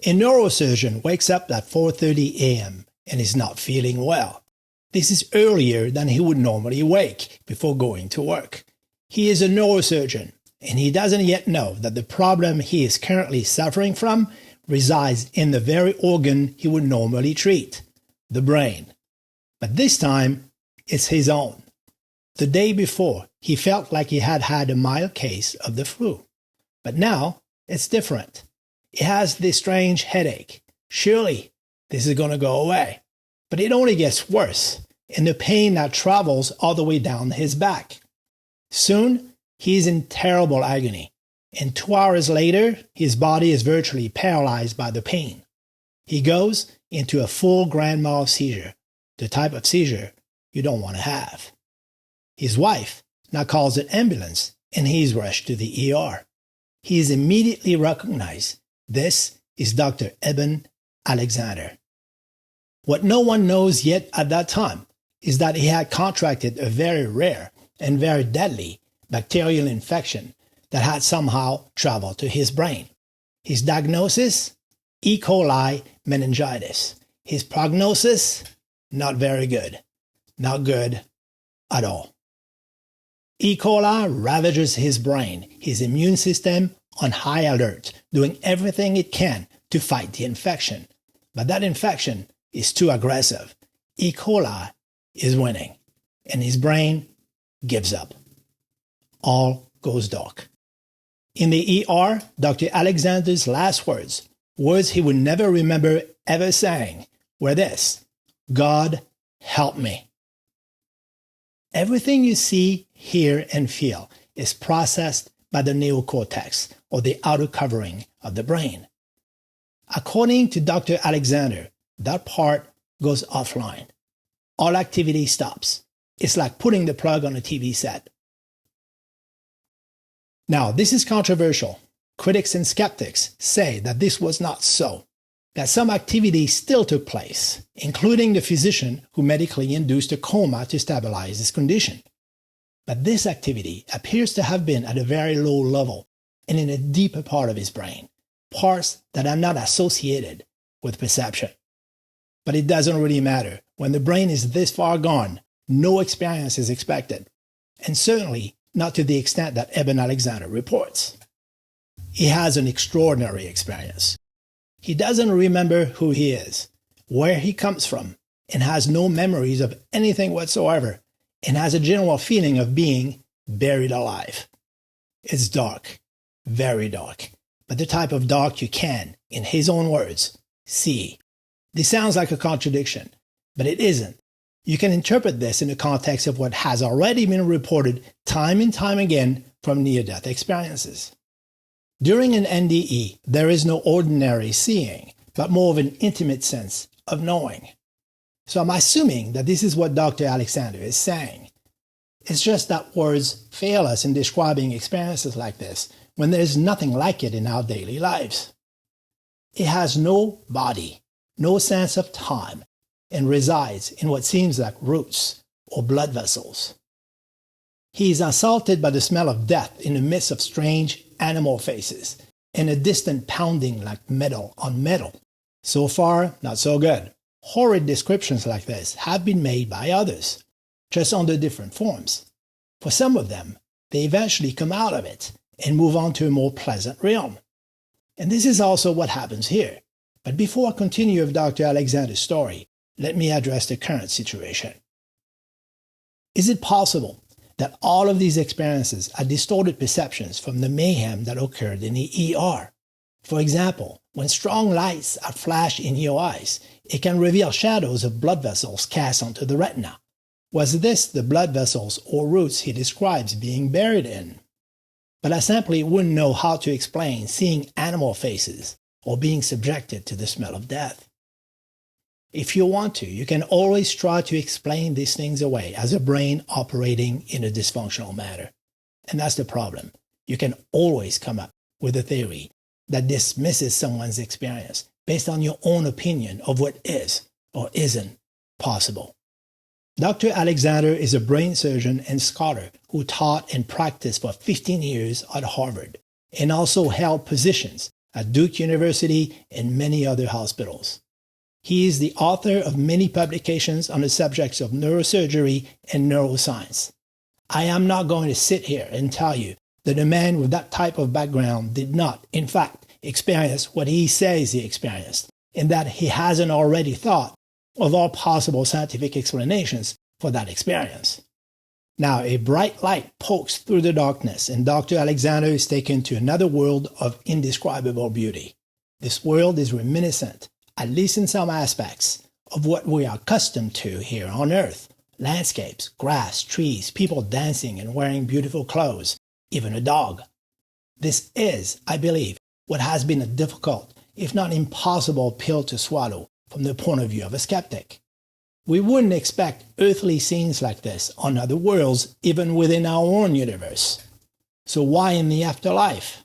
A neurosurgeon wakes up at 4:30 a.m. and is not feeling well. This is earlier than he would normally wake before going to work. He is a neurosurgeon, and he doesn't yet know that the problem he is currently suffering from resides in the very organ he would normally treat, the brain. But this time, it's his own. The day before, he felt like he had had a mild case of the flu. But now, it's different. He has this strange headache. Surely, this is going to go away. But it only gets worse, and the pain now travels all the way down his back. Soon, he is in terrible agony, and 2 hours later, his body is virtually paralyzed by the pain. He goes into a full grand mal seizure, the type of seizure you don't want to have. His wife now calls an ambulance, and he is rushed to the ER. He is immediately recognized. This is Dr. Eben Alexander. What no one knows yet at that time is that he had contracted a very rare and very deadly bacterial infection that had somehow traveled to his brain. His diagnosis? E. coli meningitis. His prognosis? Not very good. Not good at all. E. coli ravages his brain, his immune system on high alert, doing everything it can to fight the infection. But that infection is too aggressive. E. coli is winning, and his brain gives up. All goes dark. In the ER, Dr. Alexander's last words he would never remember ever saying, were this: God help me. Everything you see, hear, and feel is processed by the neocortex, or the outer covering of the brain. According to Dr. Alexander, that part goes offline. All activity stops. It's like putting the plug on a TV set. Now, this is controversial. Critics and skeptics say that this was not so, that some activity still took place, including the physician who medically induced a coma to stabilize his condition. But this activity appears to have been at a very low level and in a deeper part of his brain, parts that are not associated with perception. But it doesn't really matter. When the brain is this far gone, no experience is expected, and certainly not to the extent that Eben Alexander reports. He has an extraordinary experience. He doesn't remember who he is, where he comes from, and has no memories of anything whatsoever, and has a general feeling of being buried alive. It's dark, very dark, but the type of dark you can, in his own words, see. This sounds like a contradiction, but it isn't. You can interpret this in the context of what has already been reported time and time again from near-death experiences. During an NDE, there is no ordinary seeing, but more of an intimate sense of knowing. So I'm assuming that this is what Dr. Alexander is saying. It's just that words fail us in describing experiences like this when there is nothing like it in our daily lives. It has no body, no sense of time, and resides in what seems like roots or blood vessels. He is assaulted by the smell of death in the midst of strange animal faces and a distant pounding like metal on metal. So far, not so good. Horrid descriptions like this have been made by others, just under different forms. For some of them, they eventually come out of it and move on to a more pleasant realm. And this is also what happens here. But before I continue with Dr. Alexander's story, let me address the current situation. Is it possible that all of these experiences are distorted perceptions from the mayhem that occurred in the ER? For example, when strong lights are flashed in your eyes, it can reveal shadows of blood vessels cast onto the retina. Was this the blood vessels or roots he describes being buried in? But I simply wouldn't know how to explain seeing animal faces or being subjected to the smell of death. If you want to, you can always try to explain these things away as a brain operating in a dysfunctional manner. And that's the problem. You can always come up with a theory that dismisses someone's experience based on your own opinion of what is or isn't possible. Dr. Alexander is a brain surgeon and scholar who taught and practiced for 15 years at Harvard and also held positions at Duke University and many other hospitals. He is the author of many publications on the subjects of neurosurgery and neuroscience. I am not going to sit here and tell you that a man with that type of background did not, in fact, experience what he says he experienced, and that he hasn't already thought of all possible scientific explanations for that experience. Now, a bright light pokes through the darkness, and Dr. Alexander is taken to another world of indescribable beauty. This world is reminiscent, at least in some aspects, of what we are accustomed to here on Earth. Landscapes, grass, trees, people dancing and wearing beautiful clothes, even a dog. This is, I believe, what has been a difficult, if not impossible, pill to swallow from the point of view of a skeptic. We wouldn't expect earthly scenes like this on other worlds, even within our own universe. So why in the afterlife?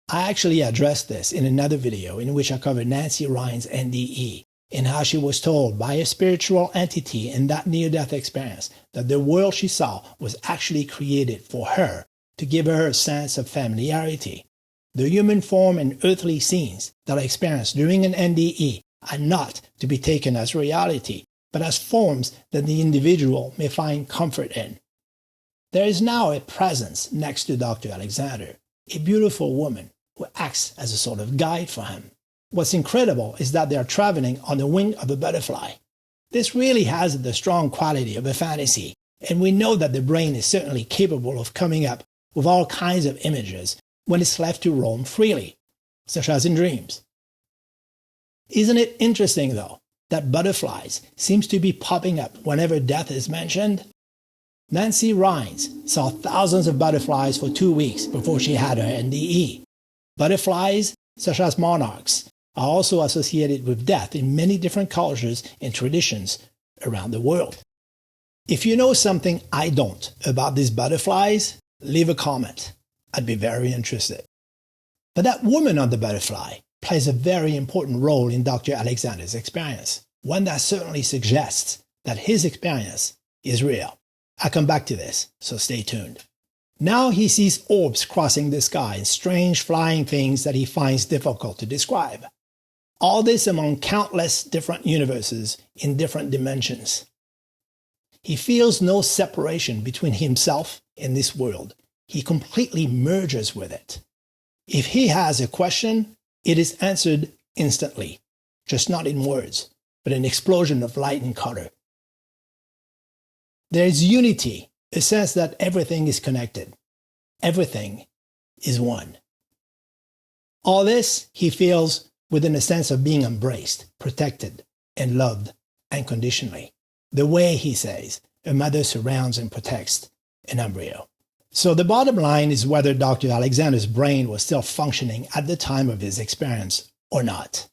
I actually addressed this in another video in which I covered Nancy Ryan's NDE and how she was told by a spiritual entity in that near-death experience that the world she saw was actually created for her to give her a sense of familiarity. The human form and earthly scenes that are experienced during an NDE are not to be taken as reality, but as forms that the individual may find comfort in. There is now a presence next to Dr. Alexander, a beautiful woman who acts as a sort of guide for him. What's incredible is that they are traveling on the wing of a butterfly. This really has the strong quality of a fantasy, and we know that the brain is certainly capable of coming up with all kinds of images when it's left to roam freely, such as in dreams. Isn't it interesting, though, that butterflies seems to be popping up whenever death is mentioned? Nancy Rhines saw thousands of butterflies for 2 weeks before she had her NDE. Butterflies, such as monarchs, are also associated with death in many different cultures and traditions around the world. If you know something I don't about these butterflies, leave a comment. I'd be very interested. But that woman on the butterfly plays a very important role in Dr. Alexander's experience, one that certainly suggests that his experience is real. I'll come back to this, so stay tuned. Now he sees orbs crossing the sky and strange flying things that he finds difficult to describe. All this among countless different universes in different dimensions. He feels no separation between himself and this world. He completely merges with it. If he has a question, it is answered instantly, just not in words, but an explosion of light and color. There is unity, a sense that everything is connected. Everything is one. All this he feels within a sense of being embraced, protected, and loved unconditionally, the way, he says, a mother surrounds and protects an embryo. So the bottom line is whether Dr. Alexander's brain was still functioning at the time of his experience or not.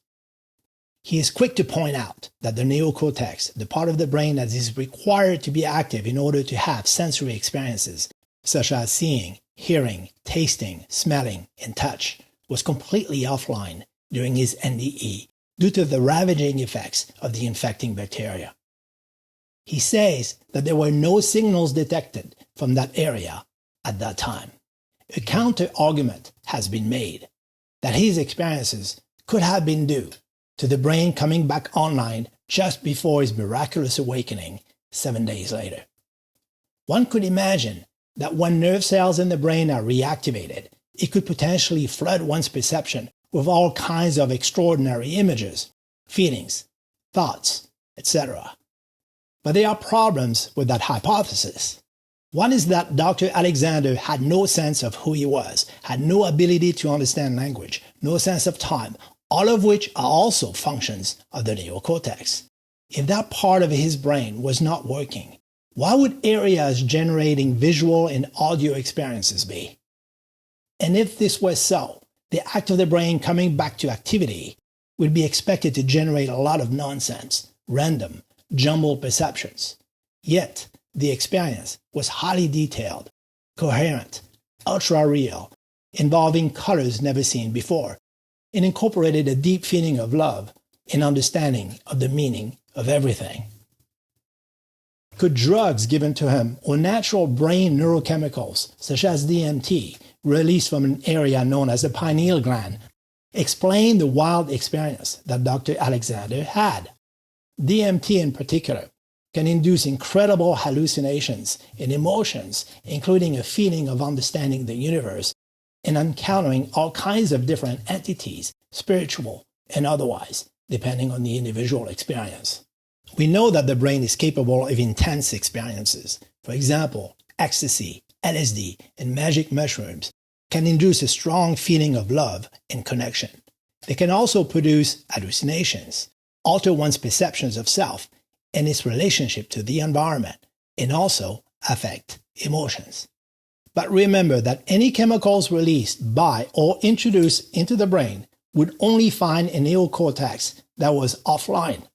He is quick to point out that the neocortex, the part of the brain that is required to be active in order to have sensory experiences, such as seeing, hearing, tasting, smelling, and touch, was completely offline during his NDE due to the ravaging effects of the infecting bacteria. He says that there were no signals detected from that area at that time. A counter-argument has been made that his experiences could have been due to the brain coming back online just before his miraculous awakening 7 days later. One could imagine that when nerve cells in the brain are reactivated, it could potentially flood one's perception with all kinds of extraordinary images, feelings, thoughts, etc. But there are problems with that hypothesis. One is that Dr. Alexander had no sense of who he was, had no ability to understand language, no sense of time, all of which are also functions of the neocortex. If that part of his brain was not working, why would areas generating visual and audio experiences be? And if this was so, the act of the brain coming back to activity would be expected to generate a lot of nonsense, random, jumbled perceptions. Yet, the experience was highly detailed, coherent, ultra-real, involving colors never seen before, and incorporated a deep feeling of love and understanding of the meaning of everything. Could drugs given to him or natural brain neurochemicals, such as DMT, released from an area known as the pineal gland, explain the wild experience that Dr. Alexander had. DMT in particular can induce incredible hallucinations and emotions, including a feeling of understanding the universe and encountering all kinds of different entities, spiritual and otherwise, depending on the individual experience. We know that the brain is capable of intense experiences. For example, ecstasy, LSD, and magic mushrooms can induce a strong feeling of love and connection. They can also produce hallucinations, alter one's perceptions of self and its relationship to the environment, and also affect emotions. But remember that any chemicals released by or introduced into the brain would only find a neocortex that was offline.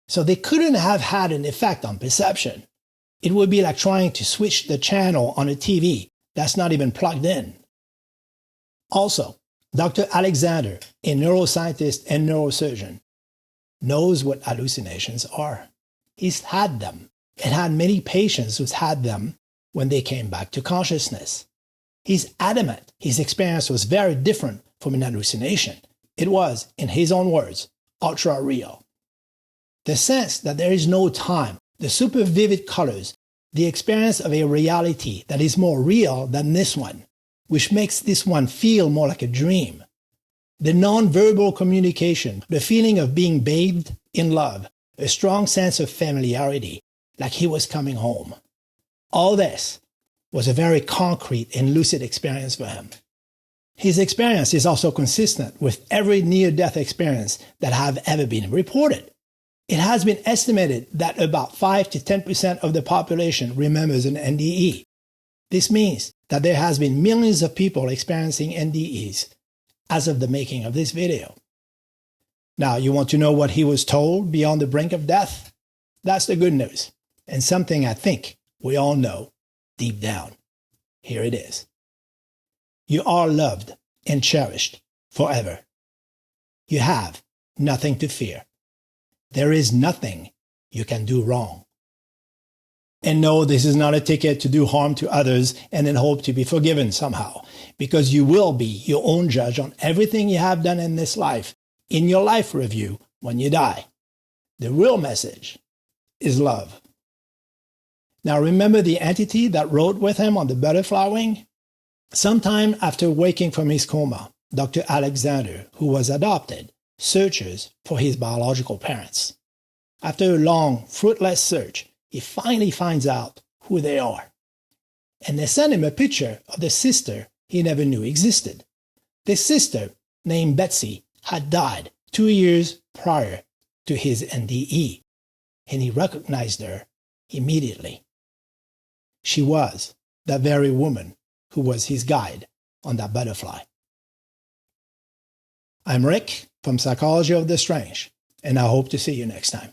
So they couldn't have had an effect on perception. It would be like trying to switch the channel on a TV that's not even plugged in. Also, Dr. Alexander, a neuroscientist and neurosurgeon, knows what hallucinations are. He's had them and had many patients who's had them when they came back to consciousness. He's adamant his experience was very different from an hallucination. It was, in his own words, ultra real. The sense that there is no time, the super vivid colors, the experience of a reality that is more real than this one, which makes this one feel more like a dream. The non-verbal communication, the feeling of being bathed in love, a strong sense of familiarity, like he was coming home. All this was a very concrete and lucid experience for him. His experience is also consistent with every near-death experience that have ever been reported. It has been estimated that about 5 to 10% of the population remembers an NDE. This means that there has been millions of people experiencing NDEs as of the making of this video. Now, you want to know what he was told beyond the brink of death? That's the good news, and something I think we all know deep down. Here it is. You are loved and cherished forever. You have nothing to fear. There is nothing you can do wrong. And no, this is not a ticket to do harm to others and then hope to be forgiven somehow, because you will be your own judge on everything you have done in this life, in your life review when you die. The real message is love. Now remember the entity that rode with him on the butterfly wing? Sometime after waking from his coma, Dr. Alexander, who was adopted, searches for his biological parents. After a long, fruitless search, he finally finds out who they are. And they send him a picture of the sister he never knew existed. This sister, named Betsy, had died 2 years prior to his NDE, and he recognized her immediately. She was the very woman who was his guide on that butterfly. I'm Rick from Psychology of the Strange, and I hope to see you next time.